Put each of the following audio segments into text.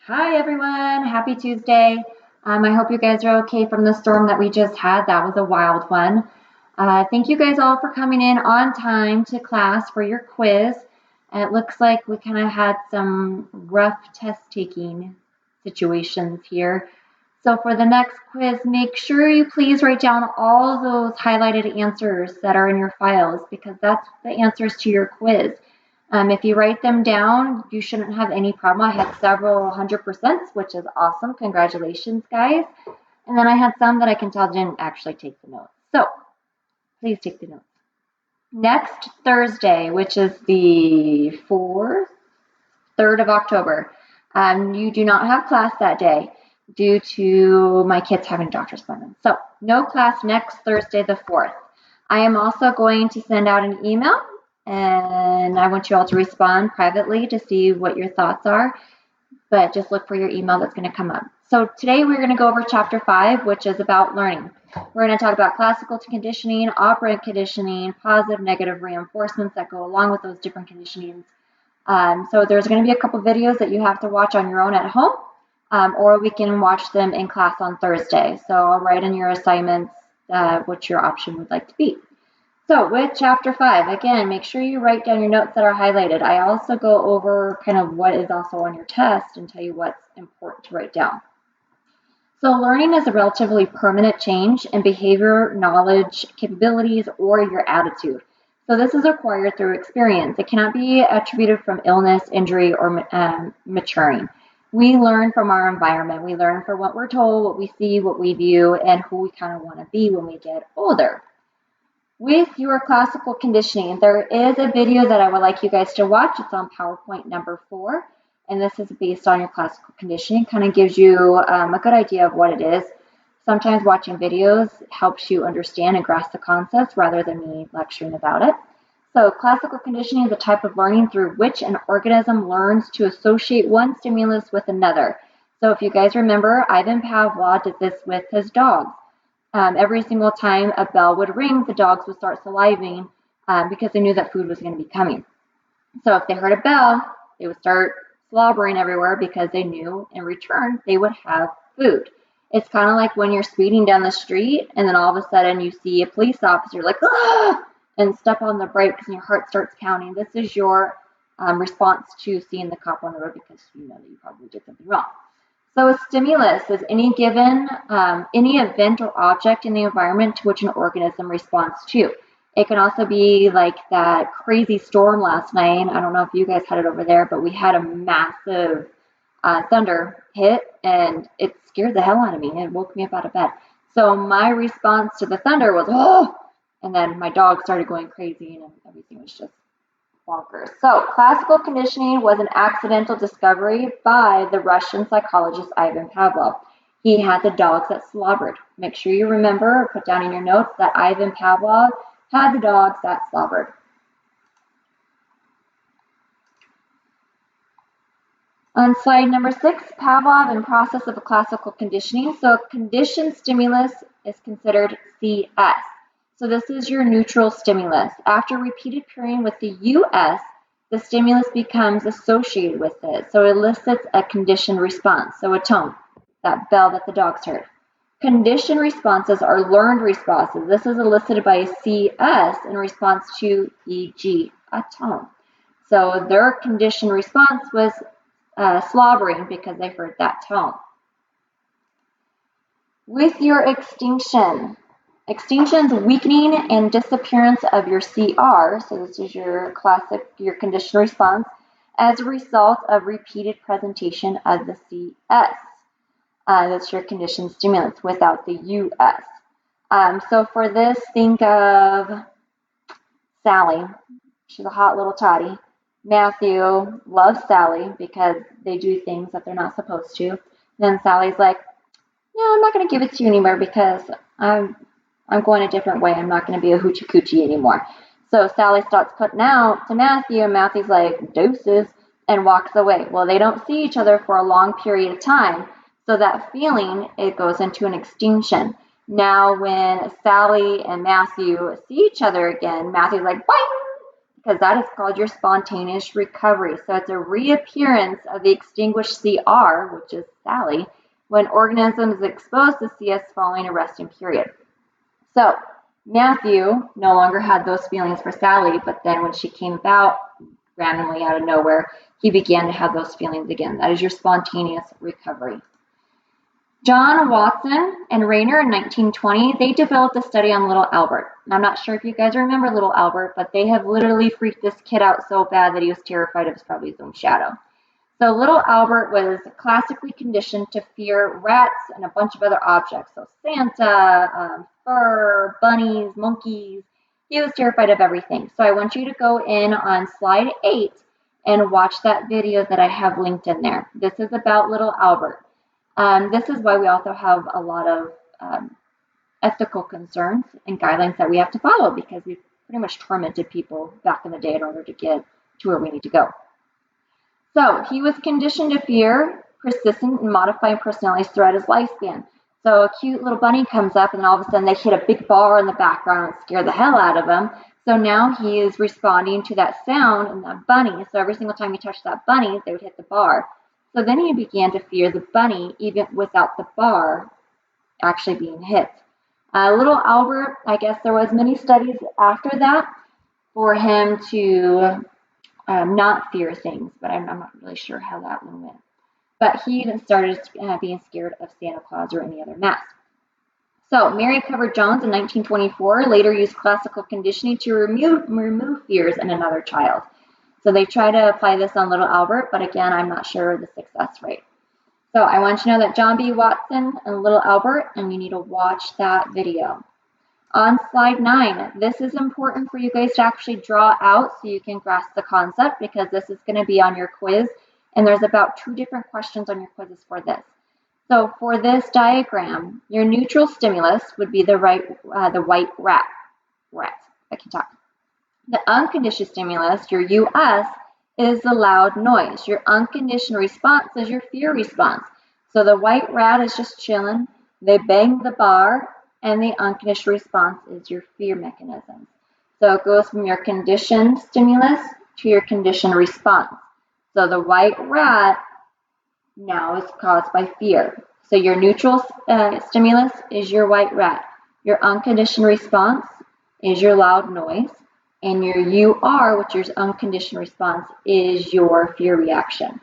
Hi, everyone. Happy Tuesday. I hope you guys are okay from the storm that we just had. That was a wild one. Thank you guys all for coming in on time to class for your quiz. It looks like we kind of had some rough test taking situations here. So for the next quiz, make sure you please write down all those highlighted answers that are in your files because that's the answers to your quiz. If you write them down, you shouldn't have any problem. I had several 100%, which is awesome. Congratulations, guys. And then I had some that I can tell didn't actually take the notes. So please take the notes. Next Thursday, which is the 3rd of October, you do not have class that day due to my kids having doctor's appointments. So no class next Thursday, the 4th. I am also going to send out an email and I want you all to respond privately to see what your thoughts are, but just look for your email that's going to come up. So today we're going to go over chapter 5, which is about learning. We're going to talk about classical conditioning, operant conditioning, positive, negative reinforcements that go along with those different conditionings. So there's going to be a couple videos that you have to watch on your own at home, or we can watch them in class on Thursday. So I'll write in your assignments what your option would like to be. So with chapter 5, again, make sure you write down your notes that are highlighted. I also go over kind of what is also on your test and tell you what's important to write down. So learning is a relatively permanent change in behavior, knowledge, capabilities, or your attitude. So this is acquired through experience. It cannot be attributed from illness, injury, or maturing. We learn from our environment. We learn from what we're told, what we see, what we view, and who we kind of want to be when we get older. With your classical conditioning, there is a video that I would like you guys to watch. It's on PowerPoint number 4, and this is based on your classical conditioning. Kind of gives you a good idea of what it is. Sometimes watching videos helps you understand and grasp the concepts rather than me lecturing about it. So classical conditioning is a type of learning through which an organism learns to associate one stimulus with another. So if you guys remember, Ivan Pavlov did this with his dogs. Every single time a bell would ring, the dogs would start salivating because they knew that food was going to be coming. So if they heard a bell, they would start slobbering everywhere because they knew in return they would have food. It's kind of like when you're speeding down the street and then all of a sudden you see a police officer like, ah! And step on the brakes and your heart starts pounding. This is your response to seeing the cop on the road because you know that you probably did something wrong. So a stimulus is any event or object in the environment to which an organism responds to. It can also be like that crazy storm last night. I don't know if you guys had it over there, but we had a massive thunder hit and it scared the hell out of me. It woke me up out of bed. So my response to the thunder was, oh, and then my dog started going crazy and everything was just bonkers. So classical conditioning was an accidental discovery by the Russian psychologist Ivan Pavlov. He had the dogs that slobbered. Make sure you remember or put down in your notes that Ivan Pavlov had the dogs that slobbered. On slide number 6, Pavlov and process of classical conditioning. So conditioned stimulus is considered CS. So this is your neutral stimulus. After repeated pairing with the US, the stimulus becomes associated with it. So it elicits a conditioned response, so a tone, that bell that the dogs heard. Conditioned responses are learned responses. This is elicited by a CS in response to e.g., a tone. So their conditioned response was slobbering because they heard that tone. With your extinction is weakening and disappearance of your CR, so this is your conditioned response, as a result of repeated presentation of the CS. That's your conditioned stimulus without the US. So for this, think of Sally. She's a hot little toddy. Matthew loves Sally because they do things that they're not supposed to. Then Sally's like, no, I'm not going to give it to you anymore because I'm going a different way. I'm not going to be a hoochie coochie anymore. So Sally starts putting out to Matthew, and Matthew's like, deuces, and walks away. Well, they don't see each other for a long period of time. So that feeling, it goes into an extinction. Now, when Sally and Matthew see each other again, Matthew's like, bye, because that is called your spontaneous recovery. So it's a reappearance of the extinguished CR, which is Sally, when organism is exposed to CS following a resting period. So Matthew no longer had those feelings for Sally, but then when she came about randomly out of nowhere, he began to have those feelings again. That is your spontaneous recovery. John Watson and Rayner in 1920, they developed a study on little Albert. And I'm not sure if you guys remember little Albert, but they have literally freaked this kid out so bad that he was terrified of probably his own shadow. So little Albert was classically conditioned to fear rats and a bunch of other objects. So Santa, fur, bunnies, monkeys. He was terrified of everything. So I want you to go in on slide 8 and watch that video that I have linked in there. This is about little Albert. This is why we also have a lot of ethical concerns and guidelines that we have to follow, because we've pretty much tormented people back in the day in order to get to where we need to go. So he was conditioned to fear persistent and modifying personalities throughout his lifespan. So a cute little bunny comes up and then all of a sudden they hit a big bar in the background and scare the hell out of him. So now he is responding to that sound and that bunny. So every single time he touched that bunny, they would hit the bar. So then he began to fear the bunny even without the bar actually being hit. Little Albert, I guess there was many studies after that for him to not fear things, but I'm not really sure how that one went. But he even started being scared of Santa Claus or any other mask. So Mary Cover Jones in 1924 later used classical conditioning to remove fears in another child. So they try to apply this on little Albert, but again, I'm not sure of the success rate. So I want you to know that John B. Watson and little Albert, and you need to watch that video. On slide 9, this is important for you guys to actually draw out so you can grasp the concept, because this is going to be on your quiz, and there's about 2 different questions on your quizzes for this. So for this diagram, your neutral stimulus would be the white rat. I can talk. The unconditioned stimulus, your US, is the loud noise. Your unconditioned response is your fear response. So the white rat is just chilling. They bang the bar, and the unconditioned response is your fear mechanism. So it goes from your conditioned stimulus to your conditioned response. So the white rat now is caused by fear. So your neutral stimulus is your white rat. Your unconditioned response is your loud noise. And your UR, which is unconditioned response, is your fear reaction.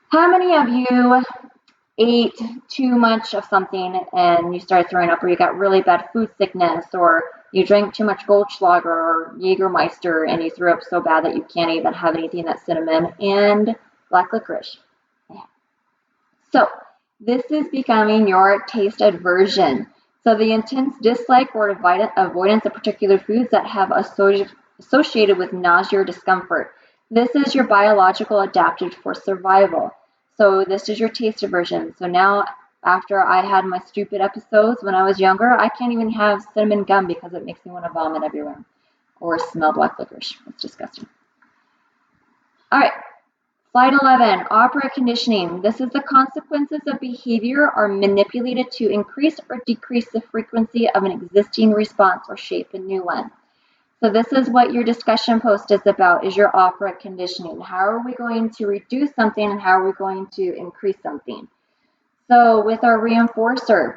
How many of you ate too much of something and you started throwing up, or you got really bad food sickness, or you drank too much Goldschlager or Jägermeister and you threw up so bad that you can't even have anything that's cinnamon and black licorice? Yeah. So this is becoming your taste aversion. So the intense dislike or avoidance of particular foods that have associated with nausea or discomfort. This is your biological adaptive for survival. So this is your taste aversion. So now, after I had my stupid episodes when I was younger, I can't even have cinnamon gum because it makes me want to vomit everywhere or smell black licorice. It's disgusting. All right. Slide 11, operant conditioning. This is the consequences of behavior are manipulated to increase or decrease the frequency of an existing response or shape a new one. So this is what your discussion post is about, is your operant conditioning. How are we going to reduce something and how are we going to increase something? So with our reinforcer,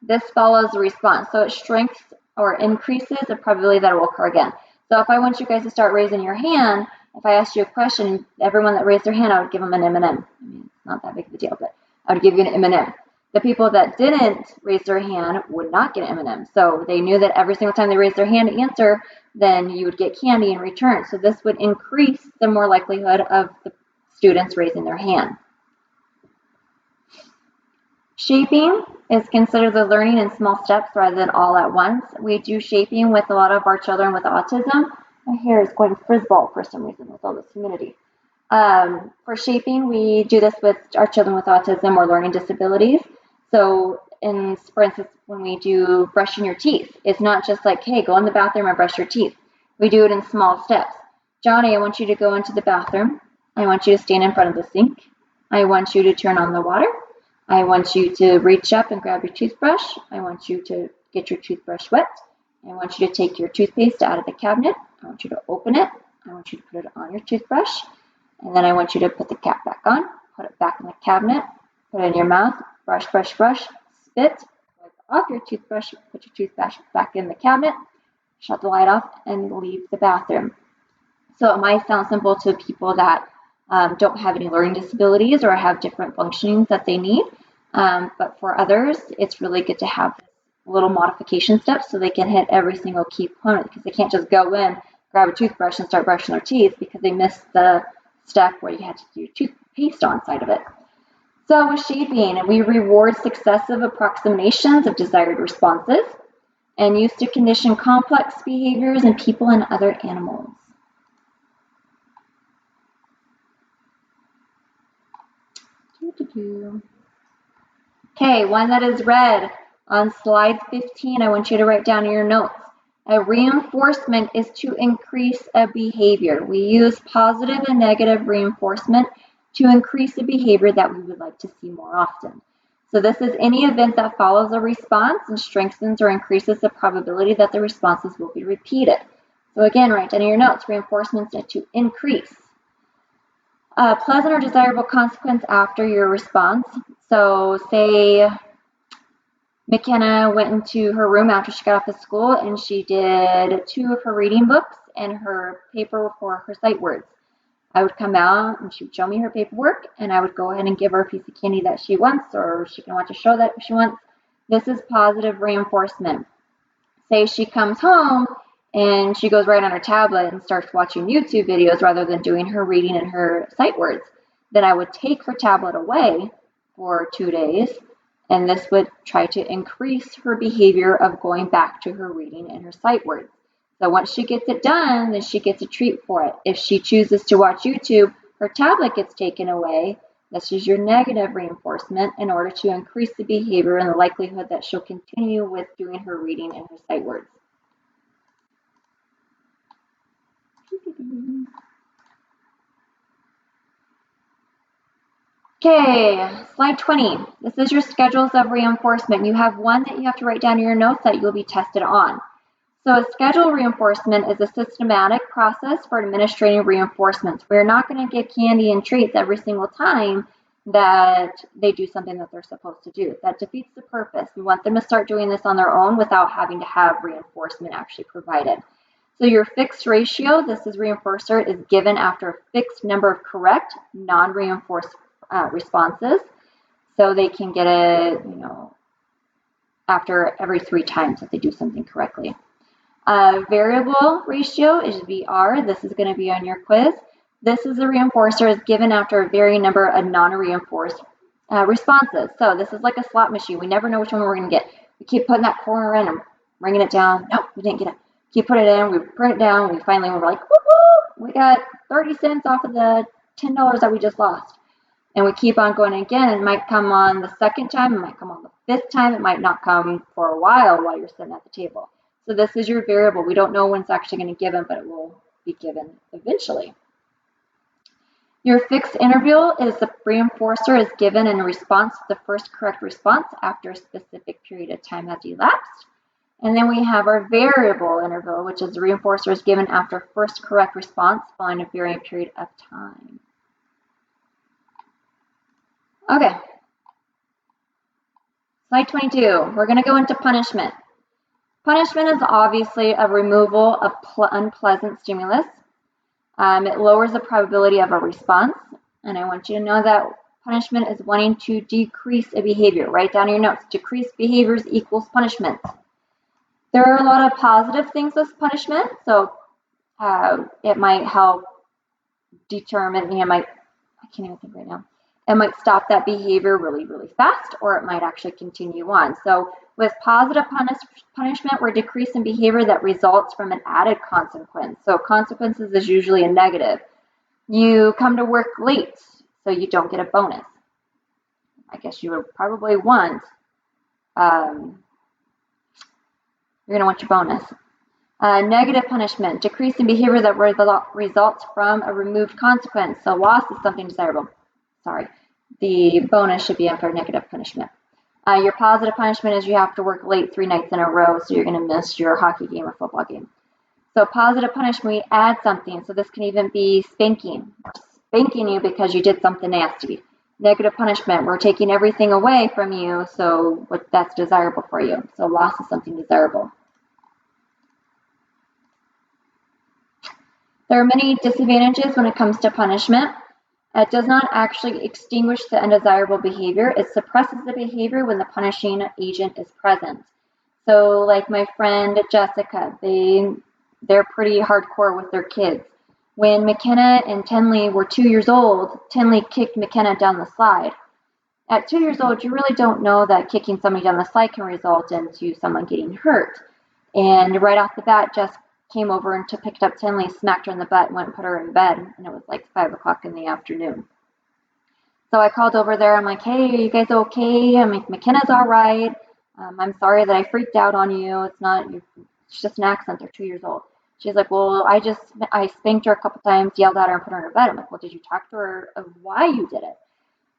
this follows the response. So it shrinks or increases the probability that it will occur again. So if I want you guys to start raising your hand, if I asked you a question, everyone that raised their hand, I would give them an M&M. I mean, it's not that big of a deal, but I would give you an M&M. The people that didn't raise their hand would not get an M&M. So they knew that every single time they raised their hand to answer, then you would get candy in return. So this would increase the more likelihood of the students raising their hand. Shaping is considered the learning in small steps rather than all at once. We do shaping with a lot of our children with autism. My hair is going frizzball for some reason with all this humidity. For shaping, we do this with our children with autism or learning disabilities. So, for instance, when we do brushing your teeth, it's not just like, hey, go in the bathroom and brush your teeth. We do it in small steps. Johnny, I want you to go into the bathroom. I want you to stand in front of the sink. I want you to turn on the water. I want you to reach up and grab your toothbrush. I want you to get your toothbrush wet. I want you to take your toothpaste out of the cabinet. I want you to open it. I want you to put it on your toothbrush. And then I want you to put the cap back on, put it back in the cabinet, put it in your mouth, brush, brush, brush, spit, wipe off your toothbrush, put your toothbrush back in the cabinet, shut the light off, and leave the bathroom. So it might sound simple to people that don't have any learning disabilities or have different functionings that they need. But for others, it's really good to have little modification steps so they can hit every single key component, because they can't just go in, grab a toothbrush, and start brushing their teeth because they missed the step where you had to do toothpaste on side of it. So with shaping, we reward successive approximations of desired responses and used to condition complex behaviors in people and other animals. Okay, one that is red. On slide 15, I want you to write down in your notes. A reinforcement is to increase a behavior. We use positive and negative reinforcement to increase a behavior that we would like to see more often. So this is any event that follows a response and strengthens or increases the probability that the responses will be repeated. So again, write down in your notes, reinforcements are to increase. A pleasant or desirable consequence after your response. So say McKenna went into her room after she got off of school and she did 2 of her reading books and her paper for her sight words. I would come out and she would show me her paperwork, and I would go ahead and give her a piece of candy that she wants, or she can watch a show that she wants. This is positive reinforcement. Say she comes home and she goes right on her tablet and starts watching YouTube videos rather than doing her reading and her sight words. Then I would take her tablet away for 2 days, and this would try to increase her behavior of going back to her reading and her sight words. So once she gets it done, then she gets a treat for it. If she chooses to watch YouTube, her tablet gets taken away. This is your negative reinforcement in order to increase the behavior and the likelihood that she'll continue with doing her reading and her sight words. Okay, slide 20. This is your schedules of reinforcement. You have one that you have to write down in your notes that you'll be tested on. So a schedule reinforcement is a systematic process for administering reinforcements. We're not going to give candy and treats every single time that they do something that they're supposed to do. That defeats the purpose. We want them to start doing this on their own without having to have reinforcement actually provided. So your fixed ratio, this is reinforcer, is given after a fixed number of correct, non-reinforced responses. So they can get it, after every 3 times that they do something correctly. Variable ratio is VR. This is going to be on your quiz. This is a reinforcer is given after a varying number of non-reinforced responses. So this is like a slot machine. We never know which one we're going to get. We keep putting that corner in and bringing it down. Nope, we didn't get it. Keep putting it in. We bring it down. We finally were like, woo-hoo! We got 30 cents off of the $10 that we just lost. And we keep on going again. It might come on the 2nd time. It might come on the 5th time. It might not come for a while you're sitting at the table. So this is your variable. We don't know when it's actually going to give them, but it will be given eventually. Your fixed interval is the reinforcer is given in response to the first correct response after a specific period of time has elapsed. And then we have our variable interval, which is the reinforcer is given after first correct response following a varying period of time. Okay. Slide 22. We're going to go into punishment. Punishment is obviously a removal of unpleasant stimulus. It lowers the probability of a response. And I want you to know that punishment is wanting to decrease a behavior. Write down your notes. Decreased behaviors equals punishment. There are a lot of positive things with punishment. So it might help determine, I can't even think right now. It might stop that behavior really, really fast, or it might actually continue on. So with positive punishment, we're decreasing behavior that results from an added consequence. So consequences is usually a negative. You come to work late, so you don't get a bonus. I guess you would probably want, you're going to want your bonus. Negative punishment, decreasing behavior that results from a removed consequence. So loss is something desirable. Sorry, the bonus should be after negative punishment. Your positive punishment is you have to work late 3 nights in a row, so you're going to miss your hockey game or football game. So positive punishment, we add something. So this can even be spanking. We're spanking you because you did something nasty. Negative punishment, we're taking everything away from you, so that's desirable for you. So loss is something desirable. There are many disadvantages when it comes to punishment. It does not actually extinguish the undesirable behavior. It suppresses the behavior when the punishing agent is present. So like my friend Jessica, they're pretty hardcore with their kids. When McKenna and Tenley were 2 years old, Tenley kicked McKenna down the slide. At 2 years old, you really don't know that kicking somebody down the slide can result into someone getting hurt. And right off the bat, Jess came over and picked up Tenley, smacked her in the butt, and went and put her in bed. And it was like 5 o'clock in the afternoon. So I called over there. I'm like, hey, are you guys okay? I'm like, McKenna's all right. I'm sorry that I freaked out on you. It's just an accident. They're 2 years old. She's like, well, I spanked her a couple times, yelled at her, and put her in her bed. I'm like, well, did you talk to her of why you did it?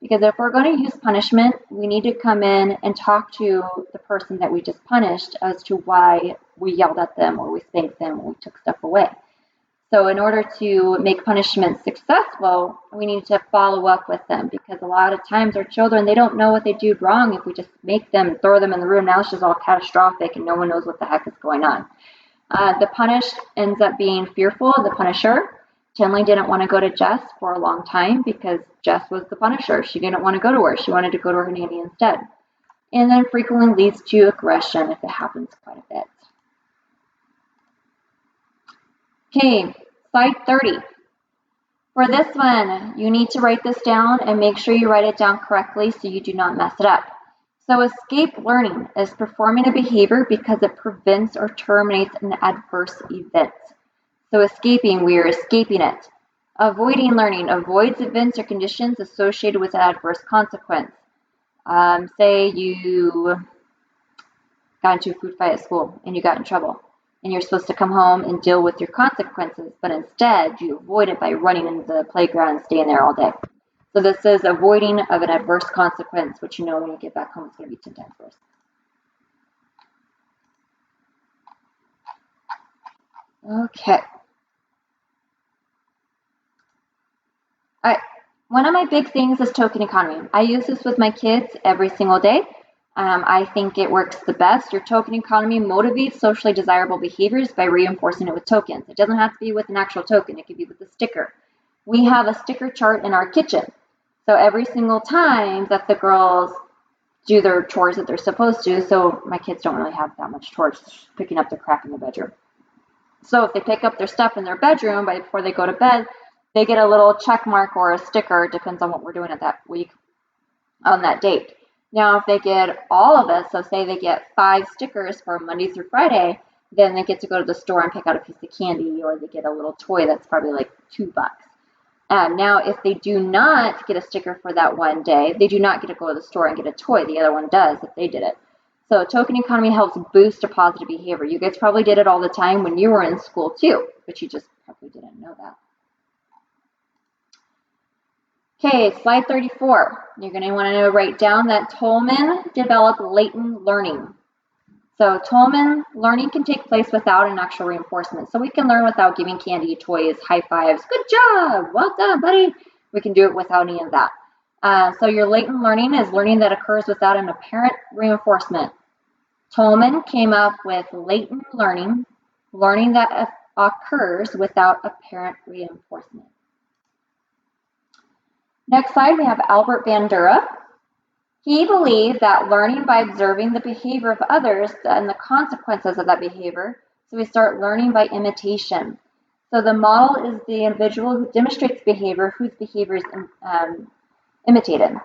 Because if we're going to use punishment, we need to come in and talk to the person that we just punished as to why we yelled at them or we spanked them or we took stuff away. So in order to make punishment successful, we need to follow up with them, because a lot of times our children, they don't know what they did wrong. If we just make them and throw them in the room, now it's just all catastrophic and no one knows what the heck is going on. The punished ends up being fearful of the punisher. Tenley didn't want to go to Jess for a long time because Jess was the punisher. She didn't want to go to her. She wanted to go to her nanny instead. And then frequently leads to aggression if it happens quite a bit. Okay, slide 30. For this one, you need to write this down and make sure you write it down correctly so you do not mess it up. So escape learning is performing a behavior because it prevents or terminates an adverse event. So escaping, we are escaping it. Avoiding learning avoids events or conditions associated with an adverse consequence. Say you got into a food fight at school and you got in trouble, and you're supposed to come home and deal with your consequences, but instead you avoid it by running into the playground and staying there all day. So this is avoiding of an adverse consequence, which you know when you get back home it's going to be 10 times worse. Okay. All right. One of my big things is token economy. I use this with my kids every single day. I think it works the best. Your token economy motivates socially desirable behaviors by reinforcing it with tokens. It doesn't have to be with an actual token. It could be with a sticker. We have a sticker chart in our kitchen. So every single time that the girls do their chores that they're supposed to, so my kids don't really have that much chores, picking up their crap in the bedroom. So if they pick up their stuff in their bedroom before they go to bed, they get a little check mark or a sticker, depends on what we're doing at that week, on that date. Now, if they get all of it, so say they get 5 stickers for Monday through Friday, then they get to go to the store and pick out a piece of candy, or they get a little toy that's probably like $2. Now, if they do not get a sticker for that one day, they do not get to go to the store and get a toy. The other one does if they did it. So token economy helps boost a positive behavior. You guys probably did it all the time when you were in school too, but you just probably didn't know that. Okay, slide 34. You're going to want to write down that Tolman developed latent learning. So Tolman learning can take place without an actual reinforcement. So we can learn without giving candy, toys, high fives, good job, well done, buddy. We can do it without any of that. So your latent learning is learning that occurs without an apparent reinforcement. Tolman came up with latent learning, learning that occurs without apparent reinforcement. Next slide, we have Albert Bandura. He believed that learning by observing the behavior of others and the consequences of that behavior, so we start learning by imitation. So the model is the individual who demonstrates behavior whose behavior is imitated.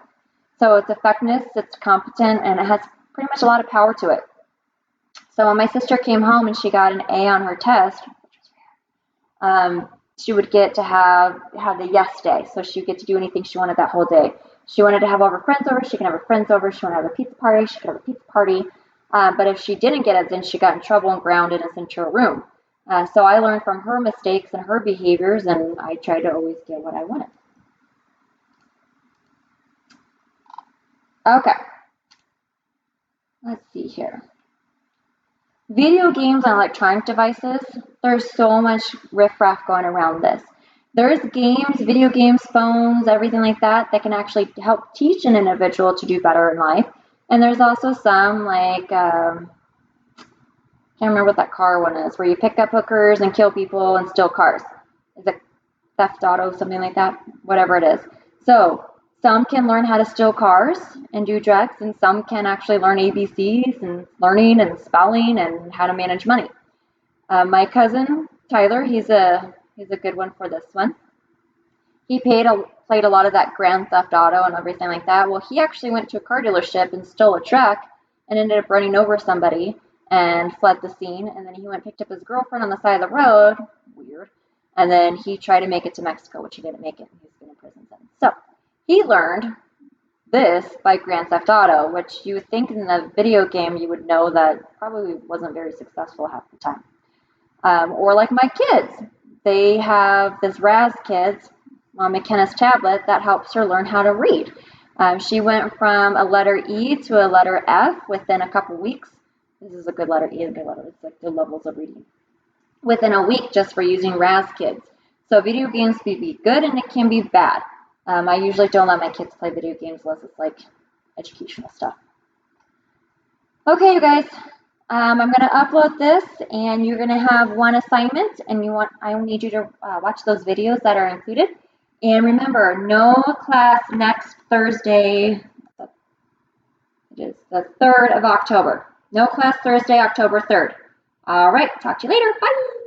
So it's effectiveness, it's competent, and it has pretty much a lot of power to it. So when my sister came home and she got an A on her test, she would get to have the yes day. So she would get to do anything she wanted that whole day. She wanted to have all her friends over, she could have her friends over. She wanted to have a pizza party, she could have a pizza party. But if she didn't get it, then she got in trouble and grounded and sent to her room. So I learned from her mistakes and her behaviors, and I tried to always get what I wanted. Okay. let's see here. Video games and electronic devices, there's so much riffraff going around this. There's games, video games, phones, everything like that that can actually help teach an individual to do better in life. And there's also some like, can't remember what that car one is, where you pick up hookers and kill people and steal cars. Is it theft auto, something like that? Whatever it is. So some can learn how to steal cars and do drugs, and some can actually learn ABCs and learning and spelling and how to manage money. My cousin Tyler, he's a good one for this one. He played a lot of that Grand Theft Auto and everything like that. Well, he actually went to a car dealership and stole a truck and ended up running over somebody and fled the scene. And then he went and picked up his girlfriend on the side of the road. Weird. And then he tried to make it to Mexico, which he didn't make it. He's been in prison since. So he learned this by Grand Theft Auto, which you would think in the video game you would know that probably wasn't very successful half the time. Or like my kids, they have this Raz Kids on McKenna's tablet that helps her learn how to read. She went from a letter E to a letter F within a couple weeks. This is a good letter, E is a good letter. It's like the levels of reading. Within a week just for using Raz Kids. So video games can be good and it can be bad. I usually don't let my kids play video games unless it's like educational stuff. Okay, you guys. I'm going to upload this, and you're going to have one assignment, and I need you to watch those videos that are included. And remember, no class next Thursday. It is the 3rd of October. No class Thursday, October 3rd. All right, talk to you later. Bye.